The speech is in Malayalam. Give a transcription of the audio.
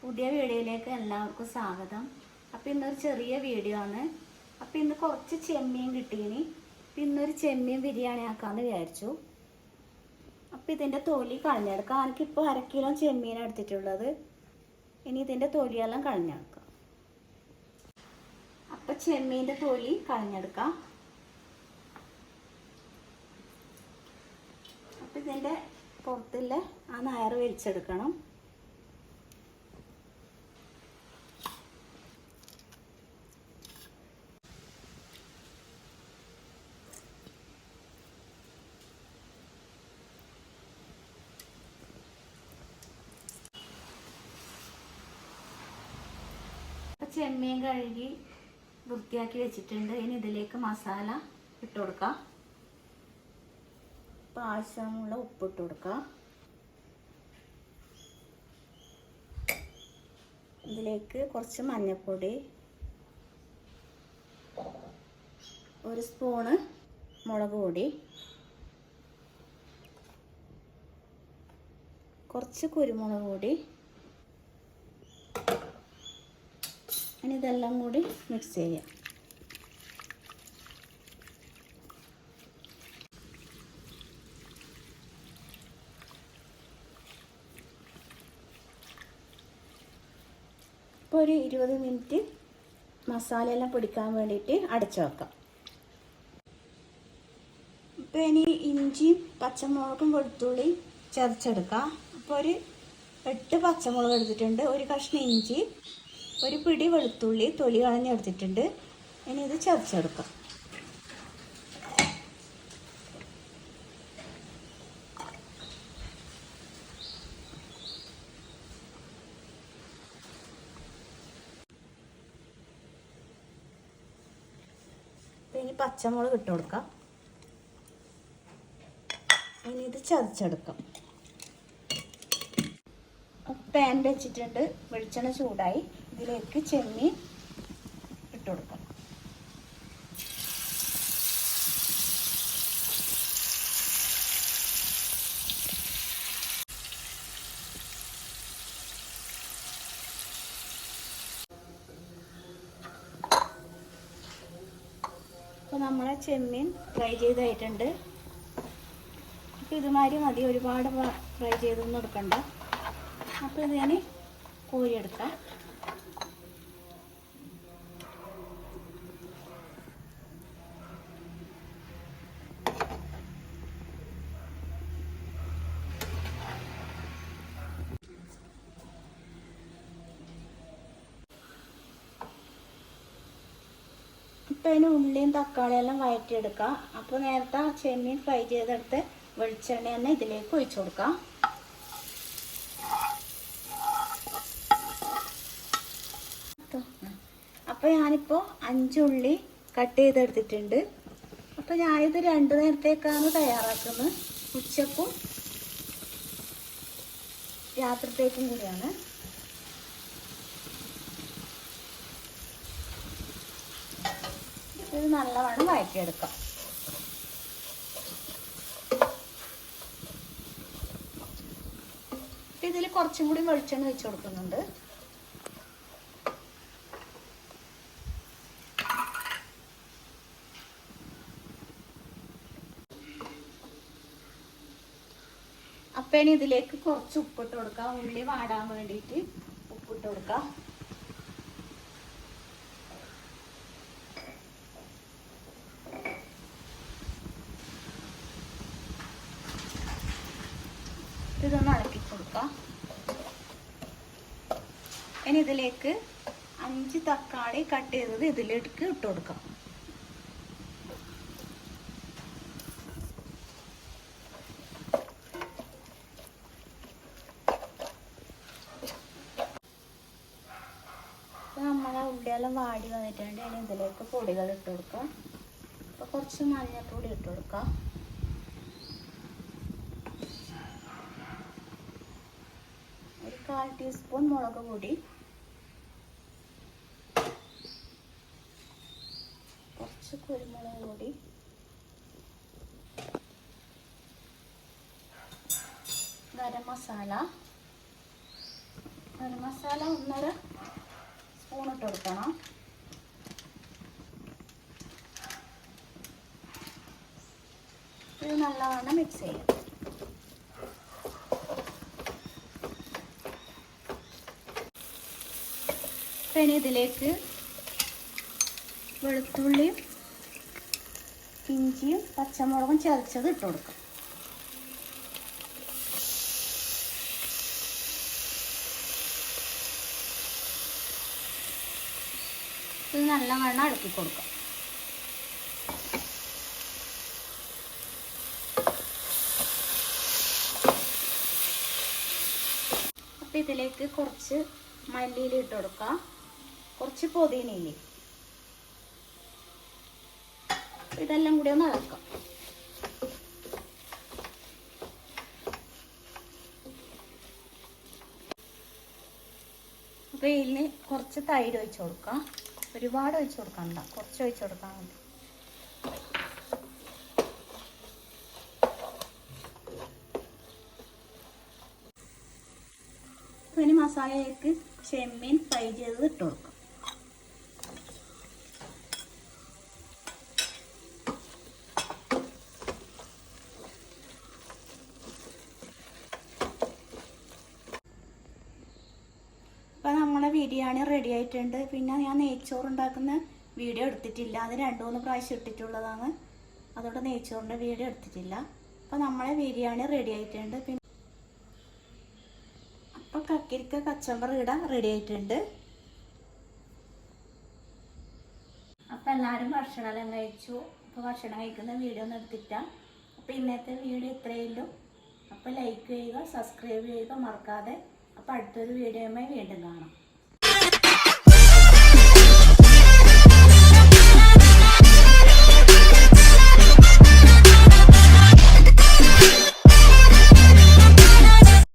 പുതിയ വീഡിയോയിലേക്ക് എല്ലാവർക്കും സ്വാഗതം. അപ്പോൾ ഇന്നൊരു ചെറിയ വീഡിയോ ആണ്. അപ്പോൾ ഇന്ന് കുറച്ച് ചെമ്മീൻ കിട്ടീനി. ഇന്നൊരു ചെമ്മീൻ ബിരിയാണി ആക്കാമെന്ന് വിചാരിച്ചു. അപ്പോൾ ഇതിൻ്റെ തൊലി കളഞ്ഞെടുക്കാം. എനിക്കിപ്പോൾ 1/2 കിലോ ചെമ്മീനാണ് എടുത്തിട്ടുള്ളത്. ഇനി ഇതിൻ്റെ തൊലിയെല്ലാം കളഞ്ഞെടുക്കാം. അപ്പോൾ ചെമ്മീൻ്റെ തൊലി കളഞ്ഞെടുക്കാം. അപ്പോൾ ഇതിൻ്റെ പുറത്തുള്ള ആ നാര് വലിച്ചെടുക്കണം. ചെമ്മീൻ കഴുകി വൃത്തിയാക്കി വെച്ചിട്ടുണ്ട്. ഇനി ഇതിലേക്ക് മസാല ഇട്ട് കൊടുക്കാം. ആവശ്യമുള്ള ഉപ്പ് ഇട്ട് കൊടുക്കാം. ഇതിലേക്ക് കുറച്ച് മഞ്ഞൾപ്പൊടി, 1 സ്പൂണ് മുളക് പൊടി, കുറച്ച് കുരുമുളക് പൊടി. ഇനി ഇതെല്ലാം കൂടി മിക്സ് ചെയ്യാം. ഇപ്പോൾ ഒരു 20 മിനിറ്റ് മസാലയെല്ലാം പിടിക്കാൻ വേണ്ടിയിട്ട് അടച്ചു വെക്കാം. ഇപ്പോൾ ഇനി ഇഞ്ചിയും പച്ചമുളകും വെളുത്തുള്ളി ചതച്ചെടുക്കാം. അപ്പോൾ ഒരു 8 പച്ചമുളക് എടുത്തിട്ടുണ്ട്, 1 കഷ്ണം ഇഞ്ചി, 1 പിടി വെളുത്തുള്ളി തൊലി കളഞ്ഞെടുത്തിട്ടുണ്ട്. ഇനി ഇത് ചതച്ചെടുക്കാം. ഇനി പച്ചമുളക് ഇട്ട് കൊടുക്കാം. ഇനി ഇത് ചതച്ചെടുക്കാം. പാൻ വെച്ചിട്ടുണ്ട്, വെളിച്ചെണ്ണ ചൂടായി. ഇതിലേക്ക് ചെമ്മീൻ ഇട്ട് കൊടുക്കാം. അപ്പോൾ നമ്മളെ ചെമ്മീൻ ഫ്രൈ ചെയ്തായിട്ടുണ്ട്. അപ്പോൾ ഇതുമാതിരി മതി, ഒരുപാട് ഫ്രൈ ചെയ്തൊന്നും എടുക്കണ്ട. അപ്പോൾ ഇത് ഞാൻ കോരിയെടുക്കാം. ഇപ്പം അതിന് ഉള്ളിയും തക്കാളിയെല്ലാം വഴറ്റിയെടുക്കാം. അപ്പോൾ നേരത്തെ ചെമ്മീൻ ഫ്രൈ ചെയ്തെടുത്ത് വെളിച്ചെണ്ണ തന്നെ ഇതിലേക്ക് ഒഴിച്ചു കൊടുക്കാം. അപ്പോൾ ഞാനിപ്പോൾ 5 ഉള്ളി കട്ട് ചെയ്തെടുത്തിട്ടുണ്ട്. അപ്പോൾ ഞാനിത് 2 നേരത്തേക്കാണ് തയ്യാറാക്കുന്നത്. ഉച്ചക്കും രാത്രിത്തേക്കും കൂടിയാണ്. ഇത് നല്ലവണ്ണം വഴറ്റിയെടുക്കാം. ഇതിൽ കുറച്ചും കൂടി വെളിച്ചെണ്ണ വെച്ച് കൊടുക്കുന്നുണ്ട്. അപ്പം ഇനി ഇതിലേക്ക് കുറച്ച് ഉപ്പിട്ട് കൊടുക്കാം. ഉള്ളി വാടാൻ വേണ്ടിയിട്ട് ഉപ്പിട്ട് കൊടുക്കാം. ഇതൊന്ന് ഇളക്കി കൊടുക്കാം. ഇനി ഇതിലേക്ക് 5 തക്കാളി കട്ട് ചെയ്തത് ഇതിലേക്ക് ഇട്ട് കൊടുക്കാം. നമ്മളെ ഉള്ളിയെല്ലാം വാടി വന്നിട്ടുണ്ട്. ഇനി ഇതിലേക്ക് പൊടികൾ ഇട്ട് കൊടുക്കാം. അപ്പോൾ കുറച്ച് മഞ്ഞൾപ്പൊടി ഇട്ട് കൊടുക്കാം. ഒരു 1/4 ടീസ്പൂൺ മുളക് പൊടി, കുറച്ച് കുരുമുളക് പൊടി, ഗരം മസാല, ഗരം മസാല 1.5 സ്പൂൺ ഇട്ട് കൊടുക്കണം. ഇത് നല്ലവണ്ണം മിക്സ് ചെയ്യാം. പിന്നെ ഇതിലേക്ക് വെളുത്തുള്ളിയും ഇഞ്ചിയും പച്ചമുളകും ചതച്ചത് ഇട്ട് കൊടുക്കാം. ഇത് നല്ലവണ്ണം ഇളക്കി കൊടുക്കാം. അപ്പം ഇതിലേക്ക് കുറച്ച് മല്ലിയില ഇട്ട് കൊടുക്കാം, കുറച്ച് പുതിനയില. ഇതെല്ലാം കൂടി ഒന്ന് ഇളക്കാം. അപ്പോൾ ഇതിന് കുറച്ച് തൈര് ഒഴിച്ച് കൊടുക്കാം. ഒരുപാട് ഒഴിച്ച് കൊടുക്കണ്ട, കുറച്ച് ഒഴിച്ച് കൊടുക്കാൻ മതി. പിന്നെ മസാലയിലേക്ക് ചെമ്മീൻ ഫ്രൈ ചെയ്തത് ഇട്ട് കൊടുക്കാം. അപ്പോൾ നമ്മുടെ ബിരിയാണി റെഡി ആയിട്ടുണ്ട്. പിന്നെ ഞാൻ നെയ്ച്ചോറ് ഉണ്ടാക്കുന്ന വീഡിയോ എടുത്തിട്ടില്ല, അത് 2-3 പ്രാവശ്യം ഇട്ടിട്ടുള്ളതാണ്. അതുകൊണ്ട് നെയ്ച്ചോറിൻ്റെ വീഡിയോ എടുത്തിട്ടില്ല. അപ്പോൾ നമ്മളെ ബിരിയാണി റെഡി ആയിട്ടുണ്ട്. പിന്നെ അപ്പോൾ കക്കിരിക്ക കച്ചമ്പർ ഇടാൻ റെഡി ആയിട്ടുണ്ട്. അപ്പോൾ എല്ലാവരും ഭക്ഷണമെല്ലാം കഴിച്ചു. അപ്പോൾ ഭക്ഷണം കഴിക്കുന്ന വീഡിയോ ഒന്നും എടുത്തില്ല. അപ്പോൾ ഇന്നത്തെ വീഡിയോ ഇത്രയേ ഉള്ളൂ. അപ്പോൾ ലൈക്ക് ചെയ്യുക, സബ്സ്ക്രൈബ് ചെയ്യുക മറക്കാതെ. അപ്പോൾ അടുത്തൊരു വീഡിയോയുമായി വീണ്ടും കാണാം.